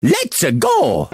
Let's go!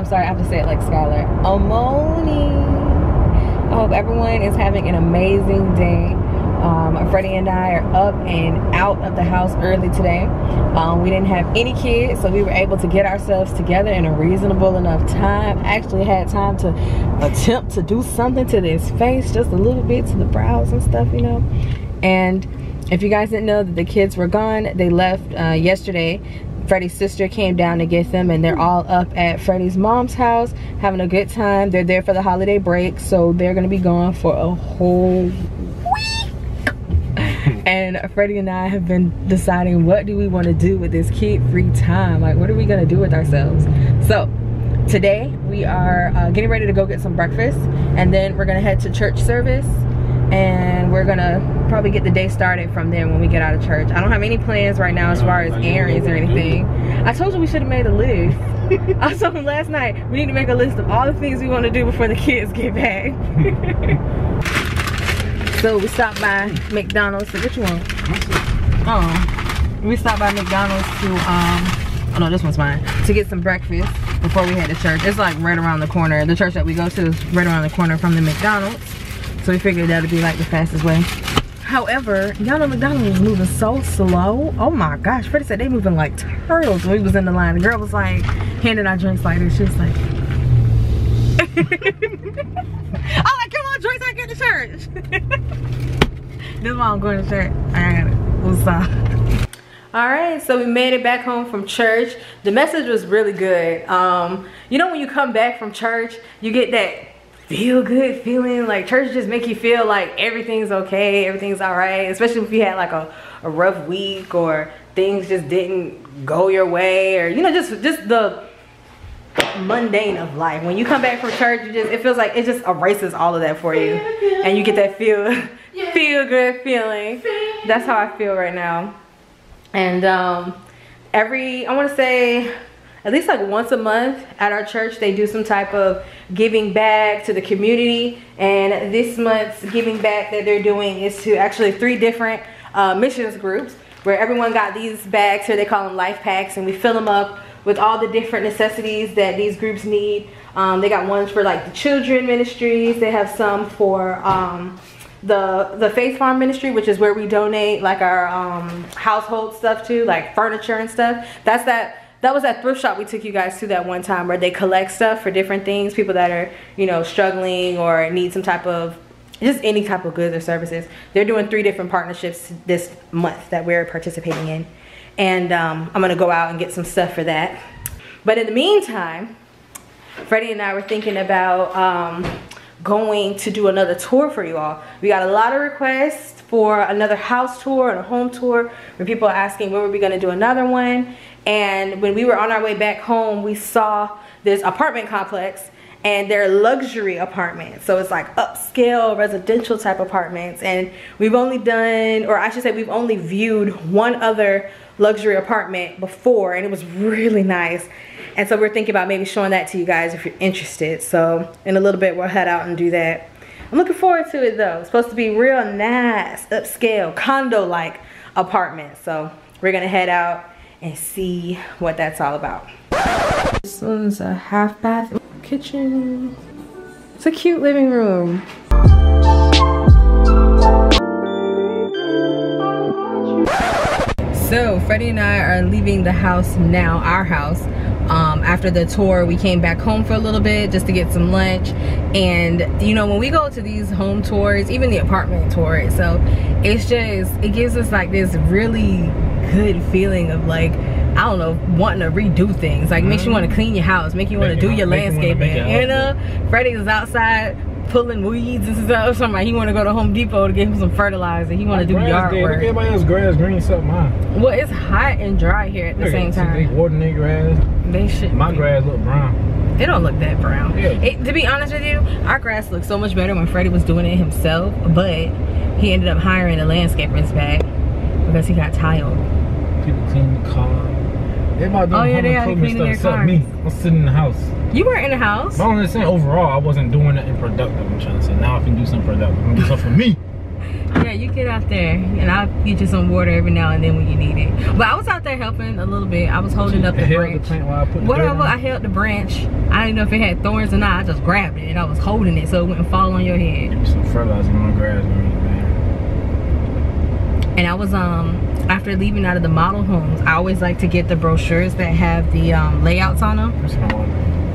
Sorry, I have to say it like Skylar. Morning. I hope everyone is having an amazing day. Freddie and I are up and out of the house early today. We didn't have any kids, so we were able to get ourselves together in a reasonable enough time. Actually had time to attempt to do something to this face, just a little bit to the brows and stuff, you know. And if you guys didn't know that the kids were gone, they left yesterday. Freddie's sister came down to get them, and they're all up at Freddie's mom's house having a good time. They're there for the holiday break, so they're gonna be gone for a whole week. And Freddie and I have been deciding, what do we want to do with this kid-free time? Like, what are we gonna do with ourselves? So today we are getting ready to go get some breakfast, and then we're gonna head to church service, and we're gonna probably get the day started from there when we get out of church. I don't have any plans right now as far as errands or anything. I told you we should have made a list. I told him last night we need to make a list of all the things we want to do before the kids get back. So we stopped by McDonald's. So what you want? Oh, we stopped by McDonald's to oh no, this one's mine, to get some breakfast before we head to church. It's like right around the corner. The church that we go to is right around the corner from the McDonald's. So we figured that would be like the fastest way. However, y'all know McDonald's was moving so slow. Oh my gosh, Freddie said they moving like turtles when we was in the line. The girl was like handing out drinks like this. She was like, I'm like, come on, drinks, I get to church. This is why I'm going to church. I got it. What's up? Alright, so we made it back home from church. The message was really good. You know when you come back from church, you get that feel good feeling, like church just make you feel like everything's okay, everything's all right, especially if you had like a rough week or things just didn't go your way, or you know, just the mundane of life. When you come back from church, it feels like it just erases all of that for you, and you get that feel good feeling. That's how I feel right now. And I want to say at least like once a month at our church, they do some type of giving back to the community. And this month's giving back that they're doing is to actually 3 different missions groups, where everyone got these bags here. They call them life packs, and we fill them up with all the different necessities that these groups need. They got ones for like the children ministries. They have some for the Faith Farm ministry, which is where we donate like our household stuff to, like furniture and stuff. That was that thrift shop we took you guys to that one time, where they collect stuff for different things, people that are, you know, struggling or need some type of, just any type of goods or services. They're doing 3 different partnerships this month that we're participating in. And I'm gonna go out and get some stuff for that. But in the meantime, Freddie and I were thinking about going to do another tour for you all. We got a lot of requests for another house tour and a home tour, where people are asking when were we gonna do another one. And when we were on our way back home, we saw this apartment complex, and they're luxury apartments. So it's like upscale residential type apartments. And we've only done, or I should say we've only viewed one other luxury apartment before, and it was really nice. And so we're thinking about maybe showing that to you guys if you're interested. So in a little bit, we'll head out and do that. I'm looking forward to it though. It's supposed to be real nice, upscale, condo-like apartment. So we're gonna head out and see what that's all about. This one's a half bath kitchen. It's a cute living room. So Freddie and I are leaving the house now, our house, after the tour, we came back home for a little bit just to get some lunch. And you know, when we go to these home tours, even the apartment tour, so it's just, it gives us like this really good feeling of like, I don't know, wanting to redo things. Like makes you want to clean your house, make you want to do your landscaping. You know, Freddie is outside pulling weeds and stuff. Somebody, he want to go to Home Depot to get him some fertilizer. He want to do yard work. Look at everybody else's grass green, except mine. Well, it's hot and dry here at the same time. They watering their grass. They should. My grass look brown. It don't look that brown. Yeah. To be honest with you, our grass looked so much better when Freddie was doing it himself, but he ended up hiring a landscaper's back because he got tired. People clean the car. Everybody doing home improvement stuff except me. I'm sitting in the house. You weren't in the house? But I'm just saying, overall, I wasn't doing nothing productive. I'm trying to say, now I can do something productive. I'm gonna do something for me. Yeah, you get out there, and I'll get you some water every now and then when you need it. But I was out there helping a little bit. I was holding up the branch. The plant while I put the Whatever, I held the branch. I didn't know if it had thorns or not. I just grabbed it, and I was holding it so it wouldn't fall on your head. Give me some fertilizer on my grass, man. And I was, after leaving out of the model homes, I always like to get the brochures that have the layouts on them.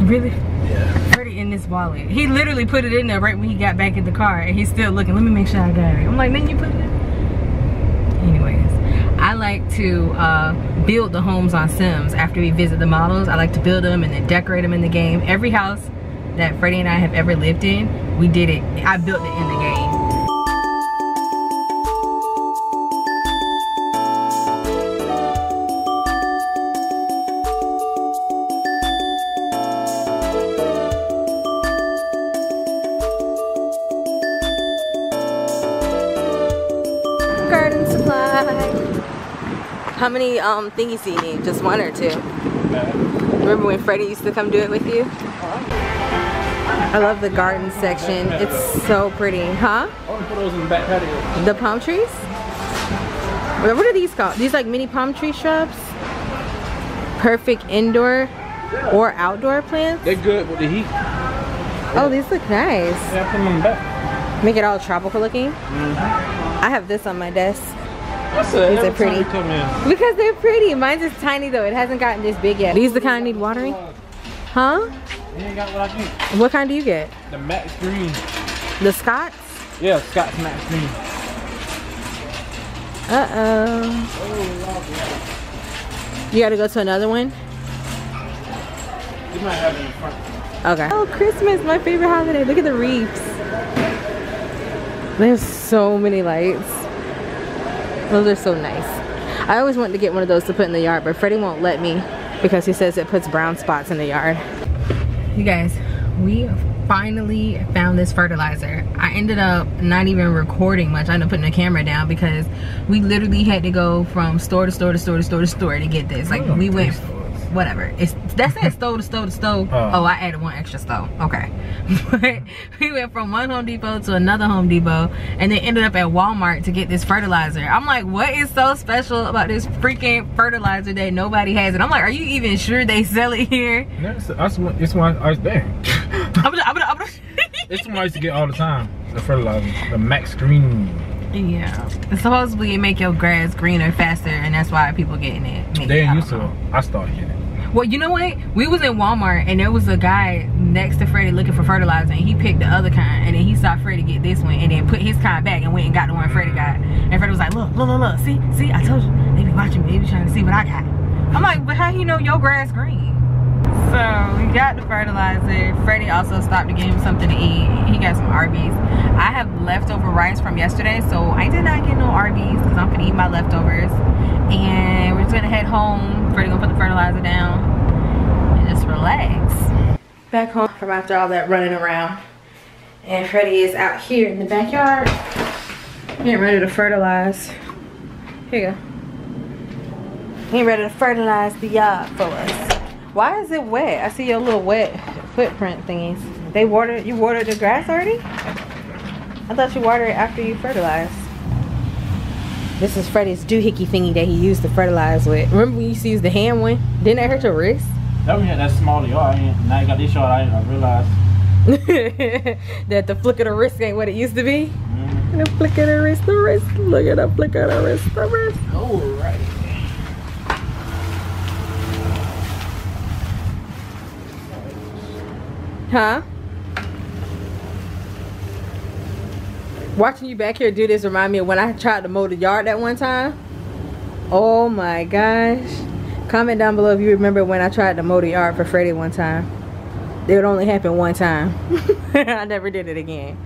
Really? Yeah. Freddie in this wallet. He literally put it in there right when he got back in the car, and he's still looking. Let me make sure I got it. I'm like, then you put it in? Anyways, I like to build the homes on Sims after we visit the models. I like to build them and then decorate them in the game. Every house that Freddie and I have ever lived in, we did it. I built it in the game. Garden supply. How many thingies do you need? Just one or two? Remember when Freddie used to come do it with you? I love the garden section. It's so pretty, huh? I want to put those in the back patio. The palm trees? What are these called? These like mini palm tree shrubs? Perfect indoor or outdoor plants? They're good with the heat. Oh, these look nice. Yeah, put them in the back. Make it all tropical looking. I have this on my desk. These are pretty. Because they're pretty. Mine's is tiny though. It hasn't gotten this big yet. These the kind need watering? Huh? You ain't got what I get. What kind do you get? The Max Green. The Scots? Yeah, Scott's Max Green. Uh-oh. You gotta go to another one? You might have it in front. Okay. Oh, Christmas, my favorite holiday. Look at the wreaths. There's so many lights. Those are so nice. I always wanted to get one of those to put in the yard, but Freddie won't let me because he says it puts brown spots in the yard. You guys, we finally found this fertilizer. I ended up not even recording much. I ended up putting the camera down because we literally had to go from store to store to store to store to store to get this. Like we went, whatever. That says stove to stove to stove. Oh, I added one extra stove. Okay. But we went from one Home Depot to another Home Depot and then ended up at Walmart to get this fertilizer. I'm like, what is so special about this freaking fertilizer that nobody has it? I'm like, are you even sure they sell it here? It's one I was there. It's one I used to get all the time. The fertilizer, the Max Green. Yeah, supposedly it make your grass greener faster, and that's why people getting it. They ain't used to it. I started getting it. Well, you know what? We was in Walmart and there was a guy next to Freddie looking for fertilizer, and he picked the other kind, and then he saw Freddie get this one and then put his kind back and went and got the one Freddie got. And Freddie was like, look, see, I told you, they be watching me, they be trying to see what I got. I'm like, but how you know your grass green? So we got the fertilizer. Freddie also stopped to get him something to eat. He got some Arby's. I have leftover rice from yesterday, so I did not get no Arby's because I'm gonna eat my leftovers. And we're just gonna head home. Freddie gonna put the fertilizer down and just relax. Back home from after all that running around. And Freddie is out here in the backyard getting ready to fertilize. Here you go. Getting ready to fertilize the yard for us. Why is it wet? I see your little wet footprint thingies. You watered the grass already? I thought you watered it after you fertilized. This is Freddie's doohickey thingy that he used to fertilize with. Remember when you used to use the hand one? Didn't that hurt your wrist? That one had that small yard. Now I got this yard. I realized that the flick of the wrist ain't what it used to be. The flick of the wrist, the wrist. Look at the flick of the wrist, the wrist. Alright. Huh? Watching you back here do this remind me of when I tried to mow the yard that one time. Oh my gosh. Comment down below if you remember when I tried to mow the yard for Freddie one time. It would only happen one time. I never did it again.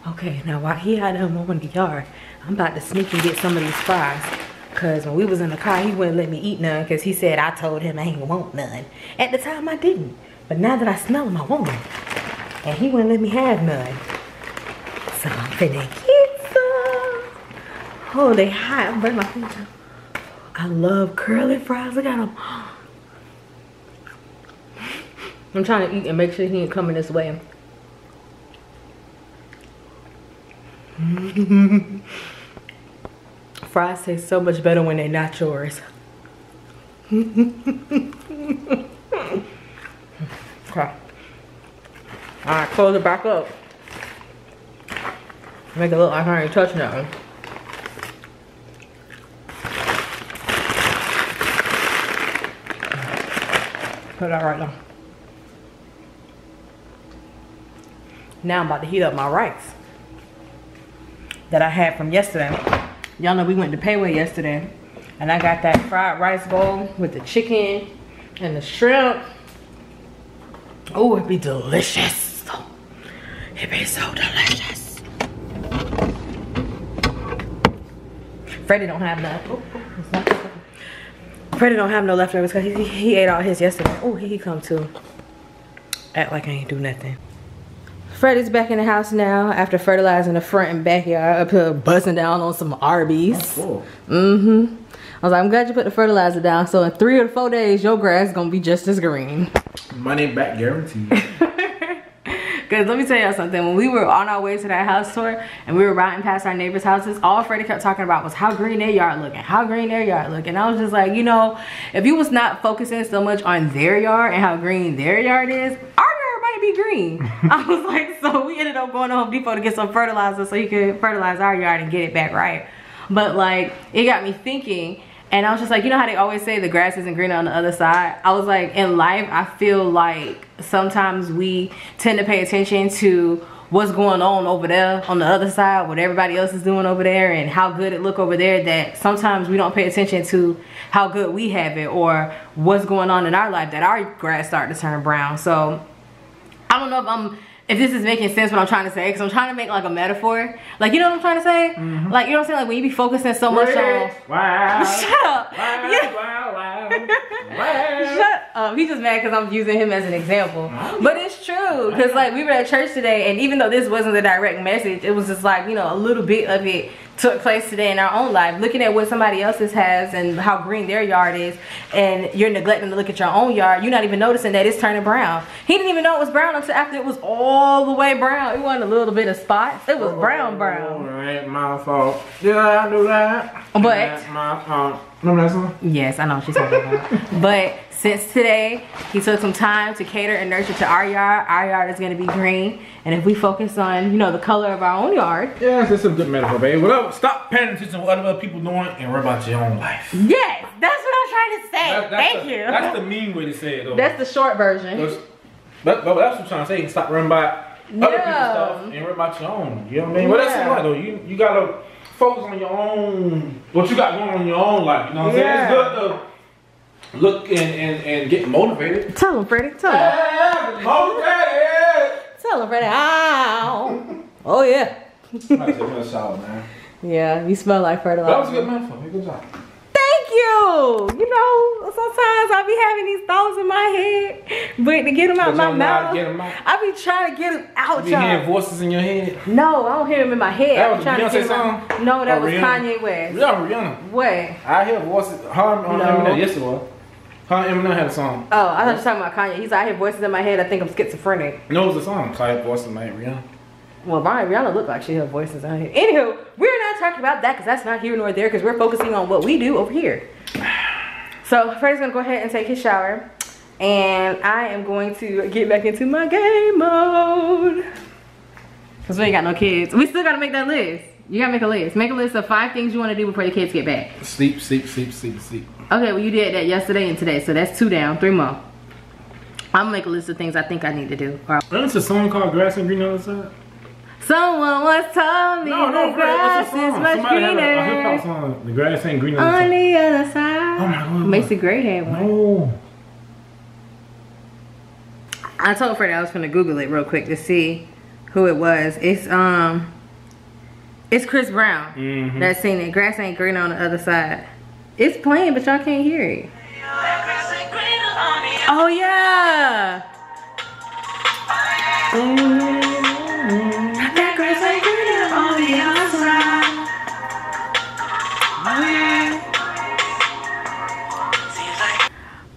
Okay, now while he had him mowing the yard, I'm about to sneak and get some of these fries. Cause when we was in the car, he wouldn't let me eat none because he said I told him I ain't want none. At the time I didn't. But now that I smell them, I want them. And he wouldn't let me have none. So I'm finna get some. Oh, they hot. I'm burning my finger. I love curly fries. Look at them. I'm trying to eat and make sure he ain't coming this way. Fries taste so much better when they're not yours. Okay. Alright, close it back up. Make it look like I ain't touching that one. Put that right now. Now I'm about to heat up my rice that I had from yesterday. Y'all know we went to Payway yesterday, and I got that fried rice bowl with the chicken and the shrimp. Oh, it'd be delicious. It'd be so delicious. Freddie don't have none. Freddie don't have no leftovers because he ate all his yesterday. Oh, here he come too. Act like I ain't do nothing. Freddie's back in the house now after fertilizing the front and backyard, up here buzzing down on some Arby's. That's cool. I was like, I'm glad you put the fertilizer down. So in 3 or 4 days, your grass is gonna be just as green. Money back guaranteed. Cause let me tell y'all something. When we were on our way to that house tour and we were riding past our neighbors' houses, all Freddie kept talking about was how green their yard looking, how green their yard looking. I was just like, you know, if you was not focusing so much on their yard and how green their yard is, our yard might be green. I was like, so we ended up going to Home Depot to get some fertilizer so he could fertilize our yard and get it back right. But like, it got me thinking. And I was just like, you know how they always say the grass isn't greener on the other side? I was like, in life, I feel like sometimes we tend to pay attention to what's going on over there on the other side, what everybody else is doing over there and how good it look over there, that sometimes we don't pay attention to how good we have it or what's going on in our life, that our grass started to turn brown. So I don't know if this is making sense what I'm trying to say, because I'm trying to make like a metaphor. Like, you know what I'm trying to say? Like, you know what I'm saying? Like when you be focusing so much on... Wow. Shut up. Wow, Yeah. wow. Shut up. He's just mad because I'm using him as an example. But it's true. Because like we were at church today, and even though this wasn't the direct message, it was just like, you know, a little bit of it took place today in our own life. Looking at what somebody else's has and how green their yard is, and you're neglecting to look at your own yard, you're not even noticing that it's turning brown. He didn't even know it was brown until after it was all the way brown. It wasn't a little bit of spots. It was brown. Alright, my fault. Yeah, I knew that. But that's my fault. Remember that song? yes, I know what she's talking about. But since today he took some time to cater and nurture to our yard is going to be green. And if we focus on, you know, the color of our own yard. Yeah, that's a good metaphor, baby. Whatever. Stop paying attention to what other people doing and worry about your own life. Yes, that's what I'm trying to say. Thank you. That's the mean way to say it, though. That's the short version. But that's what I'm trying to say. Stop worrying about other people's stuff and worry about your own. You know what I mean? Well, that's what though. You gotta focus on your own, what you got going on in your own life. You know what I'm saying? It's good to look and get motivated. Tell him, Freddie. Tell him. Yeah, motivated. Tell him, Freddie. Ow. Oh yeah. I said, a shower, man. Yeah, you smell like fertilizer. That was a good metaphor. Good job. Thank you. You know, sometimes I be having these thoughts in my head, but to get them out my mouth, I be trying to get them out, y'all. You hear voices in your head? No, I don't hear them in my head. That was a Beyonce song? No, that was Kanye West. Yeah, Rihanna. What? I hear voices. Eminem, yes it was. Eminem had a song. Oh, I thought you were talking about Kanye. He's like, I hear voices in my head. I think I'm schizophrenic. No, it was a song. Kanye voices in my head, Rihanna. Well, Rihanna looked like she had voices in her head. Anywho, we're not talking about that because that's not here nor there because we're focusing on what we do over here. So Freddie's gonna go ahead and take his shower, and I am going to get back into my game mode. Cause we ain't got no kids. We still gotta make that list. You gotta make a list. Make a list of 5 things you want to do before the kids get back. Sleep, sleep, sleep, sleep, sleep. Okay, well you did that yesterday and today, so that's 2 down, 3 more. I'm gonna make a list of things I think I need to do. It's a song called Grass and Green on the Side. Someone once told me the grass is much greener. A hip hop song. The grass ain't green on the other side. Oh my God. Macy Gray had one. No. I told Freddie I was gonna Google it real quick to see who it was. It's Chris Brown that sing it. Grass ain't green on the other side. It's playing, but y'all can't hear it. Oh yeah. That grass ain't green on the other side.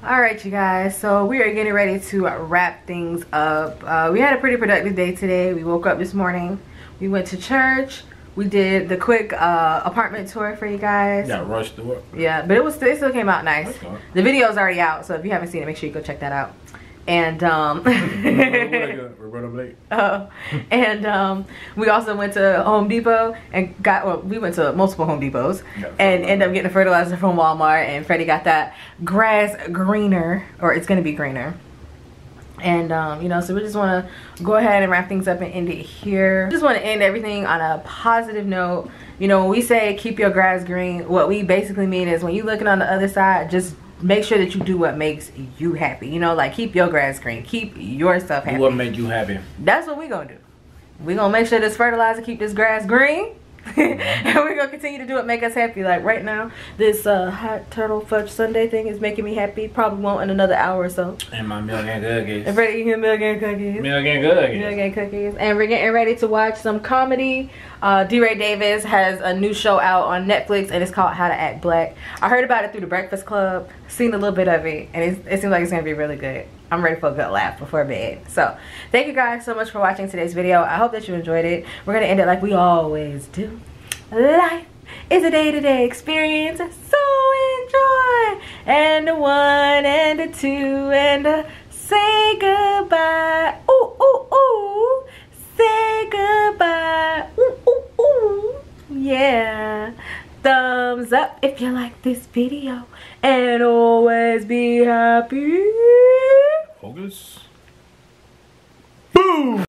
All right, you guys, so we are getting ready to wrap things up. We had a pretty productive day today. We woke up this morning, we went to church, we did the quick apartment tour for you guys. Got rushed to work. Yeah, but it still came out nice. Okay. The video is already out, so if you haven't seen it, make sure you go check that out. And we also went to Home Depot and we went to multiple Home Depots and ended up getting a fertilizer from Walmart, and Freddie got that grass greener, or it's gonna be greener. And you know, so we just want to go ahead and wrap things up and end it here. Just want to end everything on a positive note. You know, when we say keep your grass green, what we basically mean is when you're looking on the other side, just make sure that you do what makes you happy. You know, like keep your grass green, keep yourself happy. What make you happy? That's what we gonna do. We gonna make sure this fertilizer keep this grass green. And we're gonna continue to do what make us happy. Like right now, this hot turtle fudge sundae thing is making me happy. Probably won't in another hour or so. And my milk and cookies. And Freddie eating milk and cookies. Milk and cookies. Milk and cookies. And we're getting ready to watch some comedy. D-Ray Davis has a new show out on Netflix, and it's called How to Act Black. I heard about it through the Breakfast Club, seen a little bit of it, and it seems like it's gonna be really good. I'm ready for a good laugh before bed. So thank you guys so much for watching today's video. I hope that you enjoyed it. We're gonna end it like we always do. Life is a day-to-day experience, so enjoy. And a 1 and a 2 and a say goodbye. Ooh, ooh, ooh. Say goodbye. Ooh, ooh, ooh. Yeah. Thumbs up if you like this video. And always be happy. Focus. Boom.